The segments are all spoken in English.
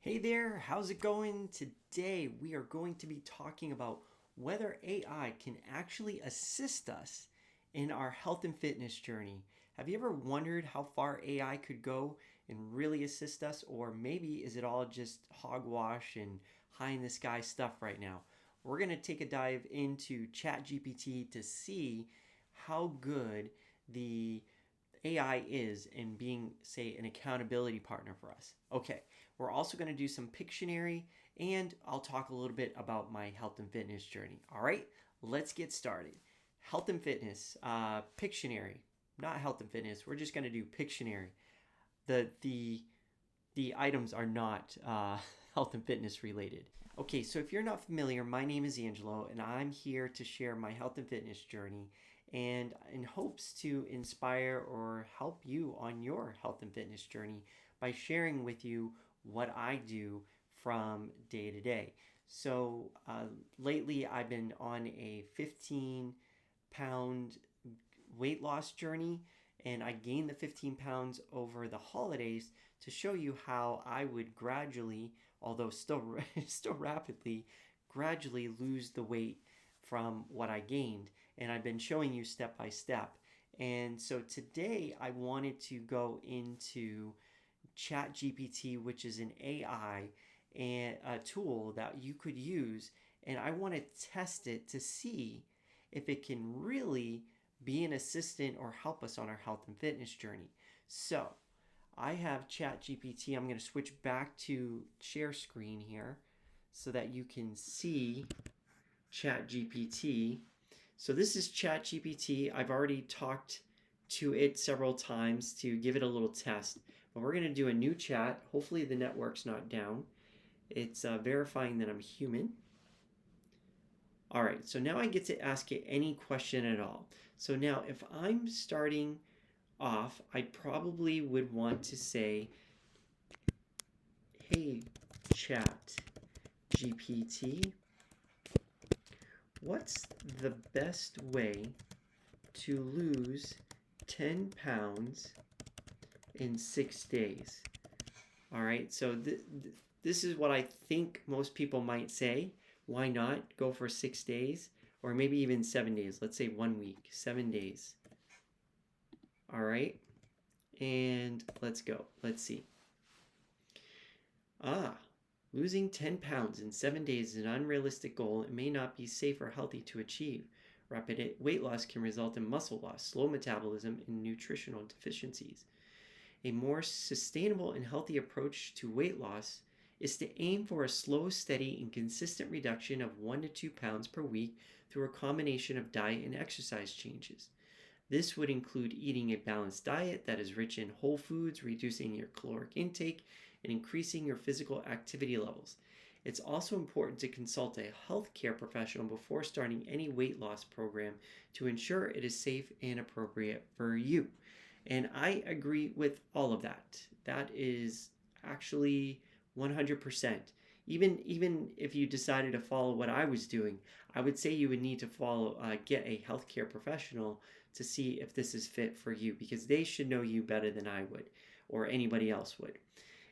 Hey there, how's it going? Today we are going to be talking about whether AI can actually assist us in our health and fitness journey. Have you ever wondered how far AI could go and really assist us, or maybe is it all just hogwash and high in the sky stuff right now? We're going to take a dive into ChatGPT to see how good the AI is in being, say, an accountability partner for us. Okay, we're also going to do some Pictionary and I'll talk a little bit about my health and fitness journey. All right, let's get started. Health and fitness, Pictionary, not health and fitness. We're just going to do Pictionary. The items are not health and fitness related. Okay, so if you're not familiar, my name is Angelo, and I'm here to share my health and fitness journey and in hopes to inspire or help you on your health and fitness journey by sharing with you what I do from day to day. So lately, I've been on a 15-pound weight loss journey, and I gained the 15 pounds over the holidays to show you how I would gradually, although still rapidly, gradually lose the weight from what I gained. And I've been showing you step by step. And so today I wanted to go into ChatGPT, which is an AI and a tool that you could use, and I want to test it to see if it can really be an assistant or help us on our health and fitness journey. So I have ChatGPT. I'm going to switch back to share screen here so that you can see ChatGPT. So this is ChatGPT. I've already talked to it several times to give it a little test, but we're going to do a new chat. Hopefully the network's not down. It's verifying that I'm human. All right, so now I get to ask it any question at all. So now if I'm starting off, I probably would want to say, hey, Chat GPT, what's the best way to lose 10 pounds in 6 days? All right, so this is what I think most people might say. Why not go for 6 days or maybe even 7 days? Let's say 1 week, 7 days. All right, and let's go. Let's see. Losing 10 pounds in 7 days is an unrealistic goal and may not be safe or healthy to achieve. Rapid weight loss can result in muscle loss, slow metabolism, and nutritional deficiencies. A more sustainable and healthy approach to weight loss is to aim for a slow, steady, and consistent reduction of 1 to 2 pounds per week through a combination of diet and exercise changes. This would include eating a balanced diet that is rich in whole foods, reducing your caloric intake, and increasing your physical activity levels. It's also important to consult a healthcare professional before starting any weight loss program to ensure it is safe and appropriate for you. And I agree with all of that. That is actually 100%. Even if you decided to follow what I was doing, I would say you would need to get a healthcare professional to see if this is fit for you, because they should know you better than I would or anybody else would.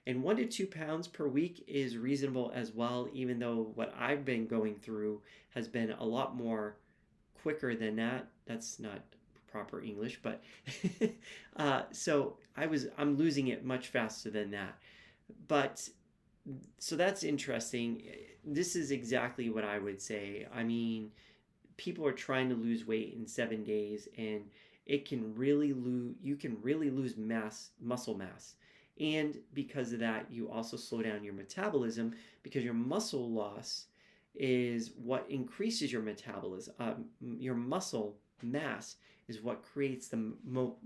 And 1 to 2 pounds per week is reasonable as well, even though what I've been going through has been a lot more quicker than that. That's not proper English, but so I'm losing it much faster than that. But so that's interesting. This is exactly what I would say. I mean, people are trying to lose weight in 7 days, and you can really lose muscle mass. And because of that, you also slow down your metabolism, because your muscle loss is what increases your metabolism. Your muscle mass is what creates the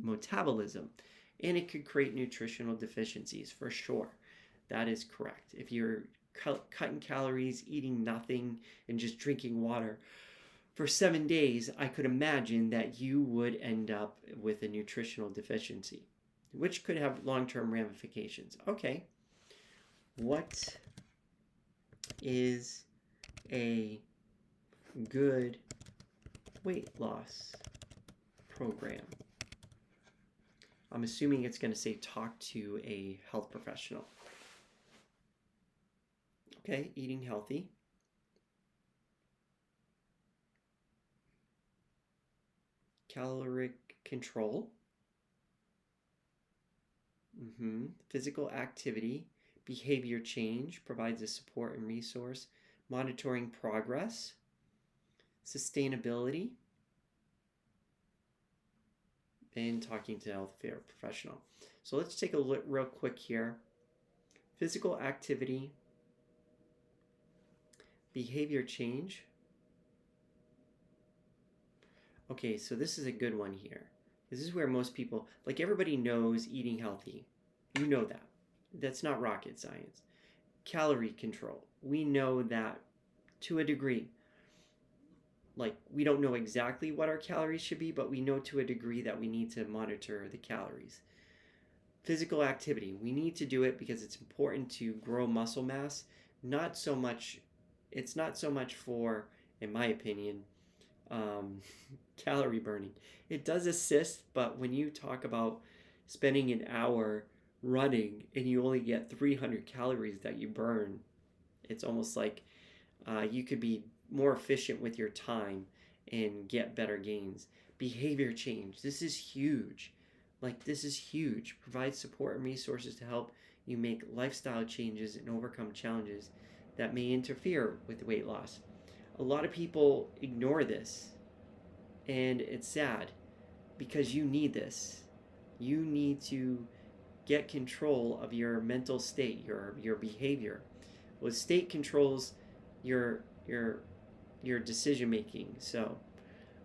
metabolism, and it could create nutritional deficiencies for sure. That is correct. If you're cutting calories, eating nothing, and just drinking water for 7 days, I could imagine that you would end up with a nutritional deficiency, which could have long-term ramifications. Okay, what is a good weight loss program? I'm assuming it's going to say talk to a health professional. Okay, eating healthy. Caloric control. Physical activity. Behavior change provides a support and resource. Monitoring progress. Sustainability. And talking to a healthcare professional. So let's take a look real quick here. Physical activity, behavior change. Okay, so this is a good one here. This is where most people, like everybody knows eating healthy. You know that. That's not rocket science. Calorie control. We know that to a degree. Like, we don't know exactly what our calories should be, but we know to a degree that we need to monitor the calories. Physical activity. We need to do it because it's important to grow muscle mass. It's not so much for, in my opinion, um, calorie burning. It does assist, but when you talk about spending an hour running and you only get 300 calories that you burn, it's almost like you could be more efficient with your time and get better gains. Behavior change. This is huge. This is huge. Provide support and resources to help you make lifestyle changes and overcome challenges that may interfere with weight loss. A lot of people ignore this, and it's sad because you need this. You need to get control of your mental state, your behavior. Well, state controls your your your decision making. So,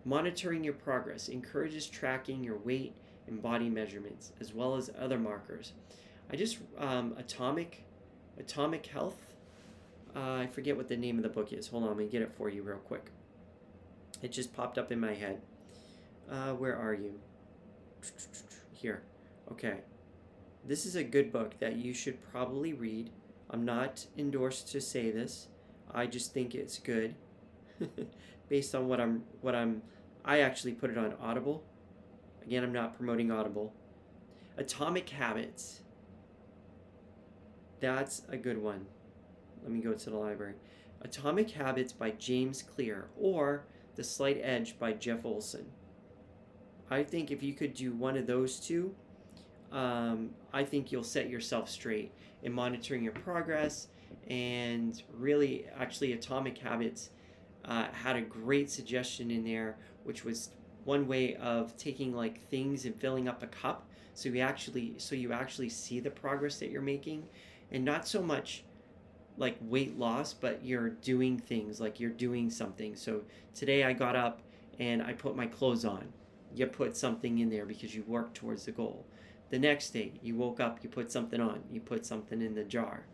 monitoring your progress encourages tracking your weight and body measurements as well as other markers. I just Atomic Health. I forget what the name of the book is. Hold on, let me get it for you real quick. It just popped up in my head. Where are you? Here. Okay. This is a good book that you should probably read. I'm not endorsed to say this. I just think it's good. Based on I actually put it on Audible. Again, I'm not promoting Audible. Atomic Habits. That's a good one. Let me go to the library. Atomic Habits by James Clear or The Slight Edge by Jeff Olson. I think if you could do one of those two, I think you'll set yourself straight in monitoring your progress. And really, actually, Atomic Habits had a great suggestion in there, which was one way of taking like things and filling up a cup, so you actually see the progress that you're making, and not so much like weight loss, but you're doing things, like you're doing something. So today I got up and I put my clothes on. You put something in there because you worked towards the goal. The next day you woke up, you put something on, you put something in the jar.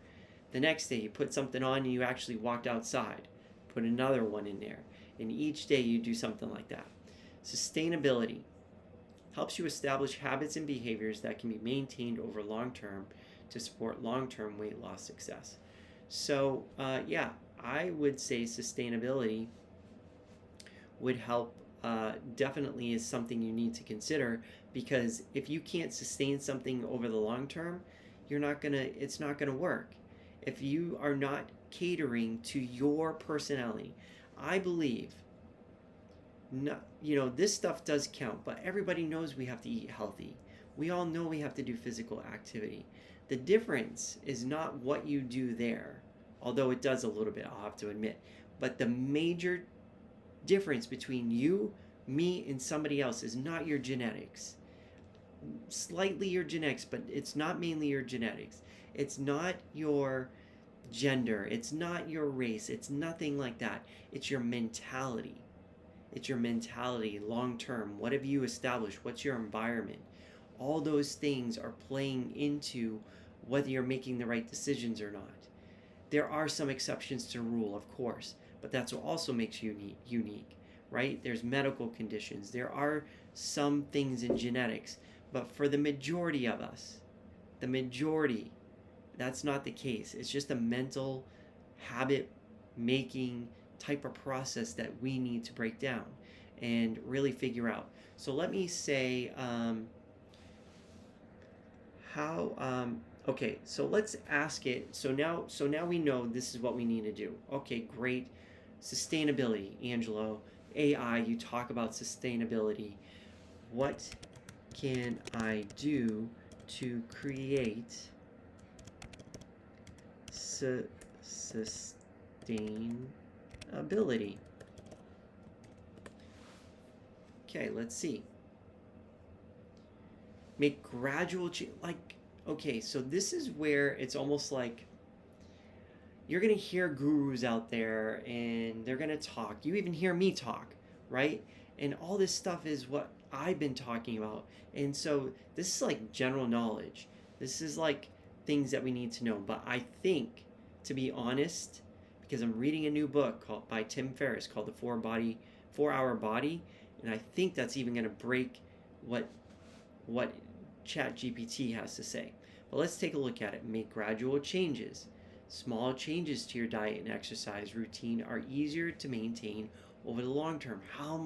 The next day you put something on and you actually walked outside, put another one in there. And each day you do something like that. Sustainability helps you establish habits and behaviors that can be maintained over long term to support long term weight loss success. So, yeah, I would say sustainability would help. Definitely is something you need to consider, because if you can't sustain something over the long term, it's not gonna work. If you are not catering to your personality, I believe, not, this stuff does count, but everybody knows we have to eat healthy. We all know we have to do physical activity. The difference is not what you do there, although it does a little bit, I'll have to admit. But the major difference between you, me, and somebody else is not your genetics. Slightly your genetics, but it's not mainly your genetics. It's not your gender. It's not your race. It's nothing like that. It's your mentality. It's your mentality long term. What have you established? What's your environment? All those things are playing into whether you're making the right decisions or not. There are some exceptions to rule, of course, but that's what also makes you unique, right? There's medical conditions. There are some things in genetics, but for the majority of us, the majority, that's not the case. It's just a mental habit making type of process that we need to break down and really figure out. So let me say, how Okay, so let's ask it. So now we know this is what we need to do. Okay, great. Sustainability, Angelo. AI, you talk about sustainability. What can I do to create sustainability? Okay, let's see. Make gradual change. Like, okay, so this is where it's almost like you're going to hear gurus out there and they're going to talk. You even hear me talk, right? And all this stuff is what I've been talking about. And so this is like general knowledge. This is like things that we need to know. But I think, to be honest, because I'm reading a new book called by Tim Ferriss called The 4 Hour Body, and I think that's even going to break what ChatGPT has to say. But let's take a look at it. Make gradual changes. Small changes to your diet and exercise routine are easier to maintain over the long term. How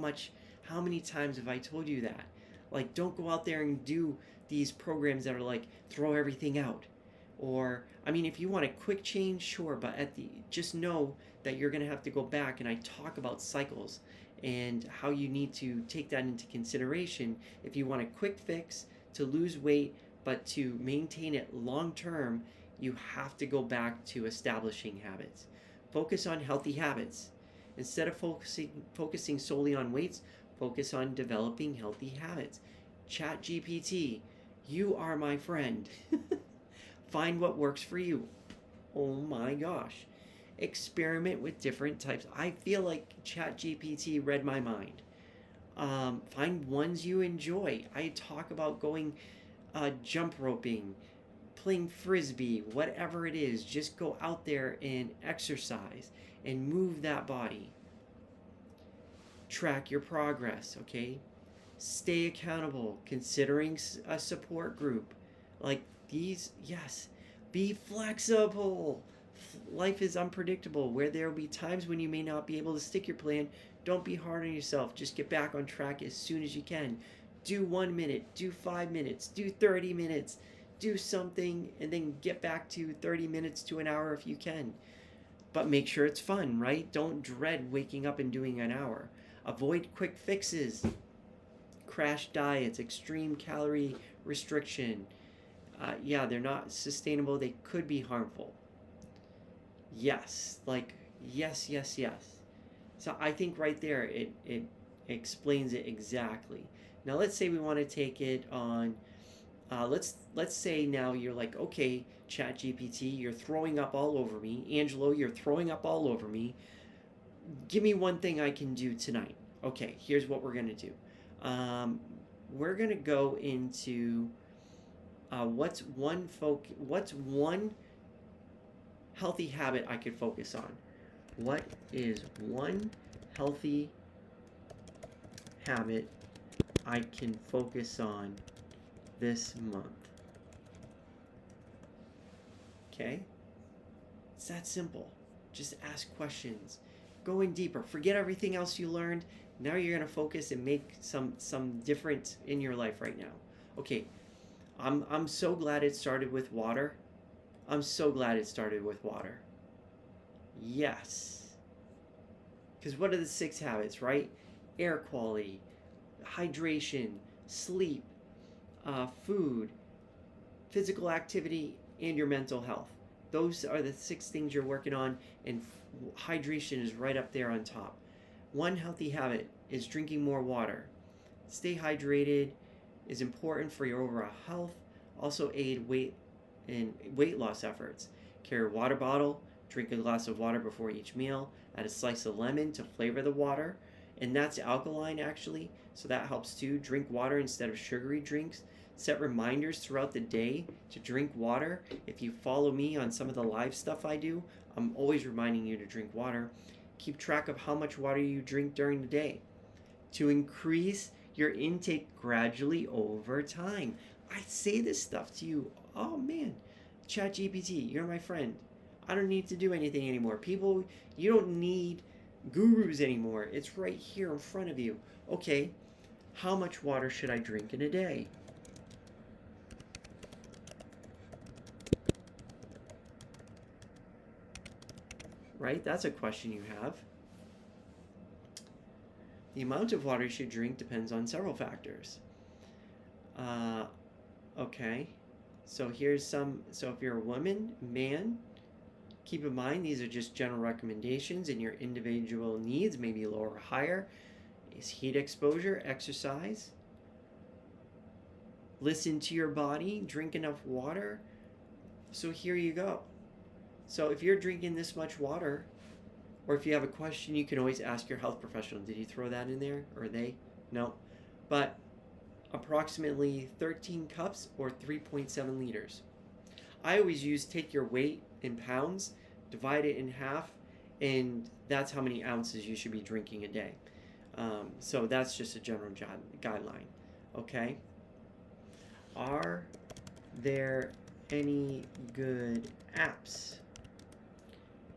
many times have I told you that? Like, don't go out there and do these programs that are like throw everything out. Or, I mean, if you want a quick change, sure, but just know that you're going to have to go back, and I talk about cycles and how you need to take that into consideration. If you want a quick fix to lose weight but to maintain it long term, you have to go back to establishing habits. Focus on healthy habits. Instead of focusing solely on weights, focus on developing healthy habits. ChatGPT, you are my friend. Find what works for you. Oh my gosh. Experiment with different types. I feel like ChatGPT read my mind. Find ones you enjoy. I talk about going jump roping, playing frisbee, whatever it is. Just go out there and exercise and move that body. Track your progress, okay? Stay accountable, considering a support group. Like these, yes. Be flexible. Life is unpredictable, where there will be times when you may not be able to stick your plan. Don't be hard on yourself. Just get back on track as soon as you can. Do 1 minute, do 5 minutes, do 30 minutes. Do something and then get back to 30 minutes to an hour if you can. But make sure it's fun, right? Don't dread waking up and doing an hour. Avoid quick fixes, crash diets, extreme calorie restriction. Yeah, they're not sustainable. They could be harmful. Yes, like, yes, yes, yes. So I think right there it explains it exactly. Now let's say we want to take it on. Let's say now you're like, okay, ChatGPT, you're throwing up all over me. Angelo, you're throwing up all over me. Give me one thing I can do tonight. Okay, here's what we're gonna do. We're gonna go into what's one healthy habit I could focus on. What is one healthy habit I can focus on this month? Okay? It's that simple. Just ask questions. Go in deeper. Forget everything else you learned. Now you're going to focus and make some difference in your life right now. Okay. I'm so glad it started with water. I'm so glad it started with water. Yes. Because what are the 6 habits, right? Air quality, hydration, sleep, food, physical activity, and your mental health. Those are the 6 things you're working on, and hydration is right up there on top. One healthy habit is drinking more water. Stay hydrated is important for your overall health. Also aid weight loss efforts. Carry a water bottle. Drink a glass of water before each meal. Add a slice of lemon to flavor the water. And that's alkaline actually, so that helps too. Drink water instead of sugary drinks. Set reminders throughout the day to drink water. If you follow me on some of the live stuff I do, I'm always reminding you to drink water. Keep track of how much water you drink during the day to increase your intake gradually over time. I say this stuff to you. Oh man, ChatGPT, you're my friend. I don't need to do anything anymore. People, you don't need gurus anymore. It's right here in front of you. Okay, how much water should I drink in a day? right? That's a question you have. The amount of water you should drink depends on several factors. Uh, okay, so here's some. So if you're a woman, man, keep in mind these are just general recommendations, and your individual needs may be lower or higher. Is heat exposure, exercise, listen to your body, drink enough water. So here you go. So if you're drinking this much water, or if you have a question, you can always ask your health professional. Did he throw that in there? Or they? No. But approximately 13 cups or 3.7 liters. I always use take your weight in pounds, divide it in half, and that's how many ounces you should be drinking a day. So that's just a general guideline. Okay? Are there any good apps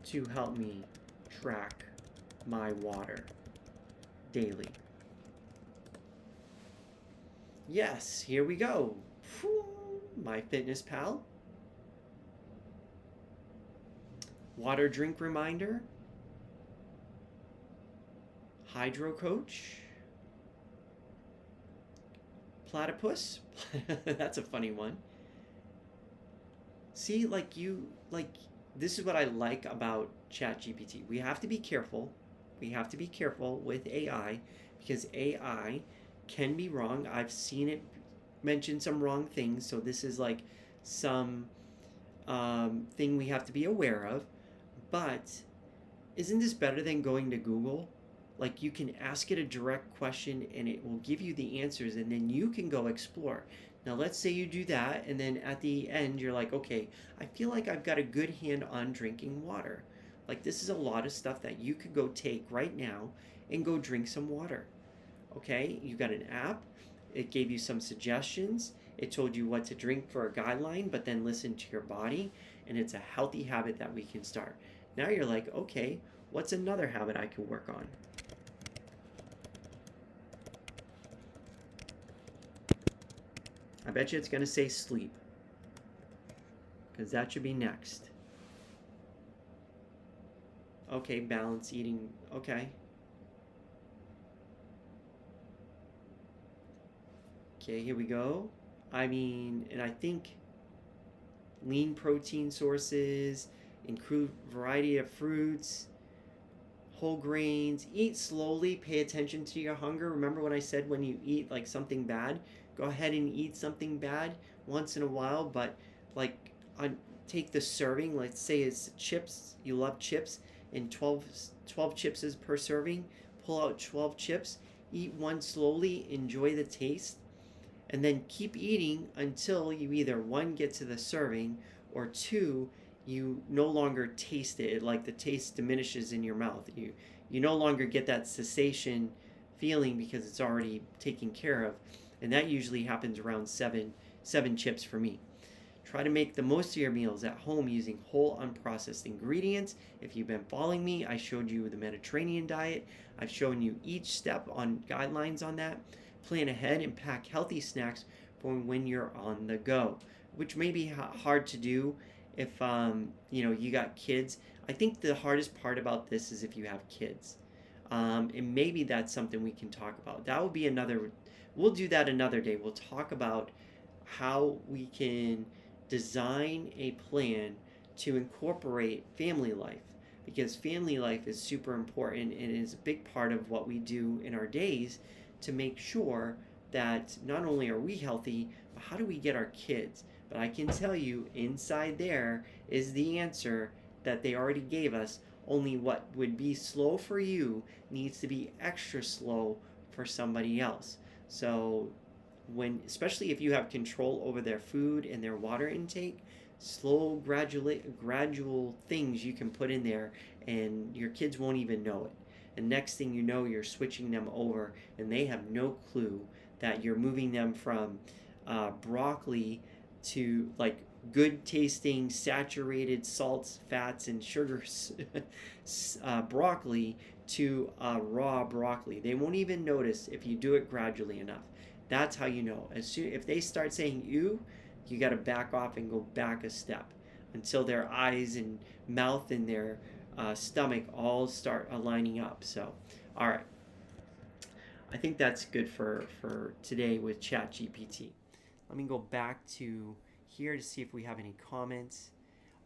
to help me track my water daily? Yes, here we go. MyFitnessPal, Water Drink Reminder, Hydro Coach, Platypus. That's a funny one. See, this is what I like about ChatGPT. We have to be careful. We have to be careful with AI because AI can be wrong. I've seen it mention some wrong things, so this is like some thing we have to be aware of. But isn't this better than going to Google? Like, you can ask it a direct question and it will give you the answers, and then you can go explore. Now, let's say you do that, and then at the end, you're like, okay, I feel like I've got a good hand on drinking water. Like, this is a lot of stuff that you could go take right now and go drink some water. Okay, you got an app. It gave you some suggestions. It told you what to drink for a guideline, but then listen to your body, and it's a healthy habit that we can start. Now you're like, okay, what's another habit I can work on? I bet you it's going to say sleep, because that should be next. Okay, balance eating. Okay. Okay, here we go. And I think lean protein sources, include variety of fruits, whole grains, eat slowly, pay attention to your hunger. Remember when I said when you eat like something bad, go ahead and eat something bad once in a while, but like take the serving, let's say it's chips, you love chips, and 12 chips is per serving, pull out 12 chips, eat one slowly, enjoy the taste, and then keep eating until you either one, get to the serving, or two, you no longer taste it. Like the taste diminishes in your mouth. You no longer get that cessation feeling because it's already taken care of, and that usually happens around seven chips for me. Try to make the most of your meals at home using whole unprocessed ingredients. If you've been following me, I showed you the Mediterranean diet. I've shown you each step on guidelines on that. Plan ahead and pack healthy snacks for when you're on the go, which may be hard to do if you got kids. I think the hardest part about this is if you have kids, and maybe that's something we can talk about. That will be we'll do that another day. We'll talk about how we can design a plan to incorporate family life, because family life is super important and is a big part of what we do in our days to make sure that not only are we healthy, but how do we get our kids? But I can tell you, inside there is the answer that they already gave us. Only what would be slow for you needs to be extra slow for somebody else. So especially if you have control over their food and their water intake, slow, gradual things you can put in there, and your kids won't even know it. And next thing you know, you're switching them over, and they have no clue that you're moving them from broccoli to like good tasting saturated salts, fats, and sugars broccoli to raw broccoli. They won't even notice if you do it gradually enough. That's how you know. If they start saying ew, you got to back off and go back a step until their eyes and mouth and their stomach all start aligning up. So, all right. I think that's good for today with ChatGPT. Let me go back to here to see if we have any comments.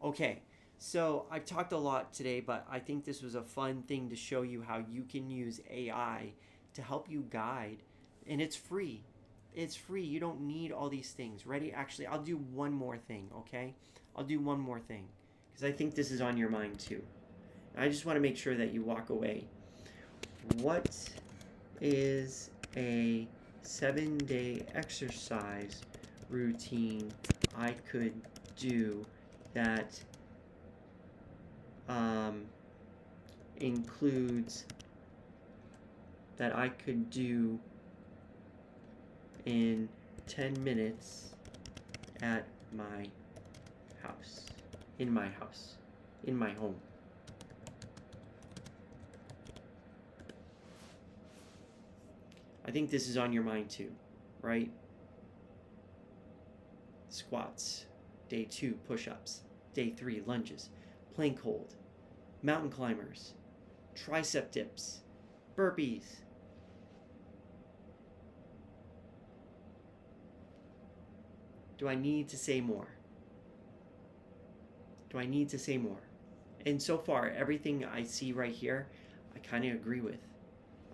Okay, so I've talked a lot today, but I think this was a fun thing to show you how you can use AI to help you guide, and it's free. It's free. You don't need all these things. Ready? Actually, I'll do one more thing, okay? I'll do one more thing because I think this is on your mind too. I just want to make sure that you walk away. What is a 7-day exercise routine I could do that includes that I could do in 10 minutes at my house, in my home. I think this is on your mind too, right? Squats. Day 2, push-ups. Day 3, lunges. Plank hold. Mountain climbers. Tricep dips. Burpees. Do I need to say more? Do I need to say more? And so far, everything I see right here, I kind of agree with.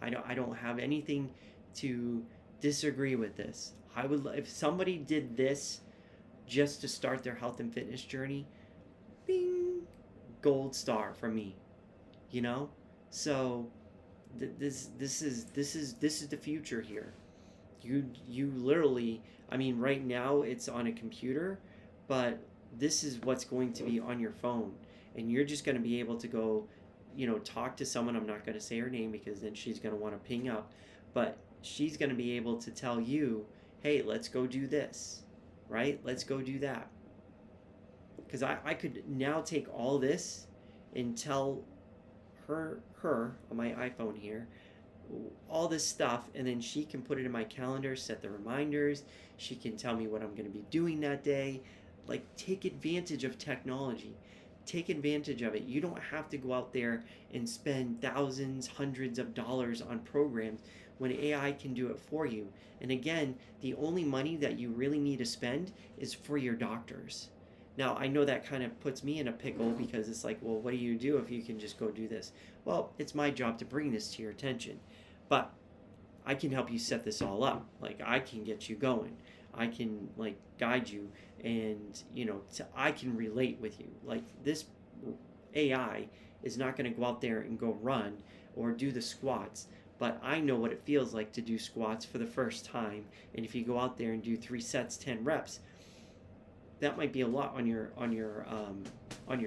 I don't have anything to disagree with this. I would, if somebody did this just to start their health and fitness journey, bing, gold star for me. You know, so this is the future here. You literally, I mean, right now it's on a computer, but this is what's going to be on your phone, and you're just going to be able to go, talk to someone. I'm not going to say her name because then she's going to want to ping up, but she's going to be able to tell you, hey, let's go do this, right? Let's go do that. Because I could now take all this and tell her on my iPhone here all this stuff, and then she can put it in my calendar, set the reminders. She can tell me what I'm going to be doing that day. Like, take advantage of technology. Take advantage of it. You don't have to go out there and spend thousands, hundreds of dollars on programs when AI can do it for you. And again, the only money that you really need to spend is for your doctors. Now, I know that kind of puts me in a pickle because it's like, well, what do you do if you can just go do this? Well, it's my job to bring this to your attention. But I can help you set this all up. Like, I can get you going. I can, like, guide you, and, I can relate with you. Like, this AI is not going to go out there and go run or do the squats, but I know what it feels like to do squats for the first time. And if you go out there and do 3 sets, 10 reps, that might be a lot on your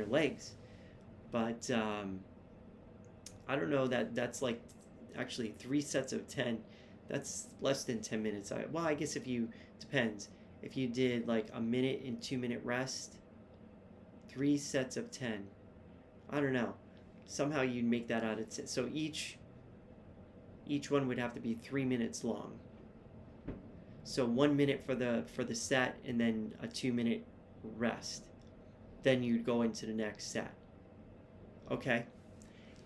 legs. But I don't know, that's like actually 3 sets of 10. That's less than 10 minutes. I guess depends. If you did like a minute and 2-minute rest, 3 sets of 10. I don't know. Somehow you'd make that out of 10. So each one would have to be 3 minutes long. So 1 minute for the set, and then a 2-minute rest. Then you'd go into the next set. Okay?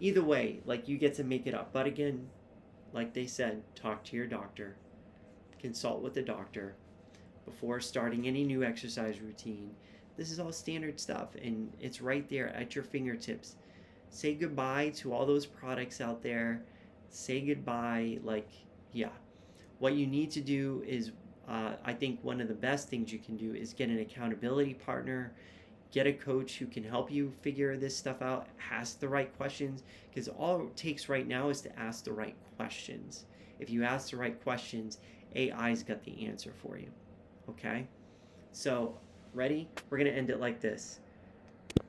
Either way, like, you get to make it up. But again, like they said, talk to your doctor. Consult with the doctor before starting any new exercise routine. This is all standard stuff, and it's right there at your fingertips. Say goodbye to all those products out there. Say goodbye. What you need to do is, I think one of the best things you can do is get an accountability partner. Get a coach who can help you figure this stuff out. Ask the right questions, because all it takes right now is to ask the right questions. If you ask the right questions, AI's got the answer for you. Okay? So, ready? We're going to end it like this.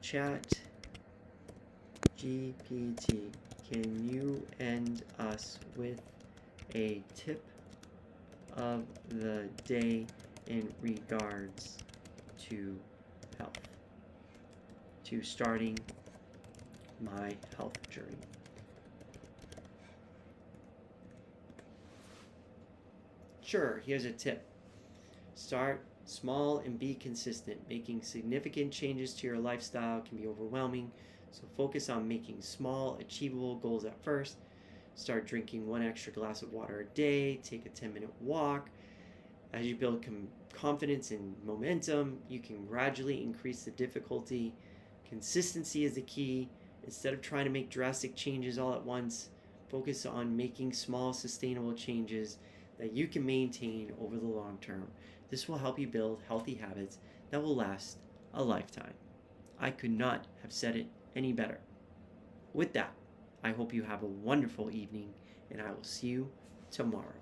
ChatGPT, can you end us with a tip of the day in regards to health, to starting my health journey? Sure, here's a tip. Start small and be consistent. Making significant changes to your lifestyle can be overwhelming, So focus on making small, achievable goals at first. Start drinking 1 extra glass of water a day, take a 10-minute walk. As you build confidence and momentum, you can gradually increase the difficulty. Consistency is the key. Instead of trying to make drastic changes all at once, focus on making small, sustainable changes that you can maintain over the long term. This will help you build healthy habits that will last a lifetime. I could not have said it any better. With that, I hope you have a wonderful evening, and I will see you tomorrow.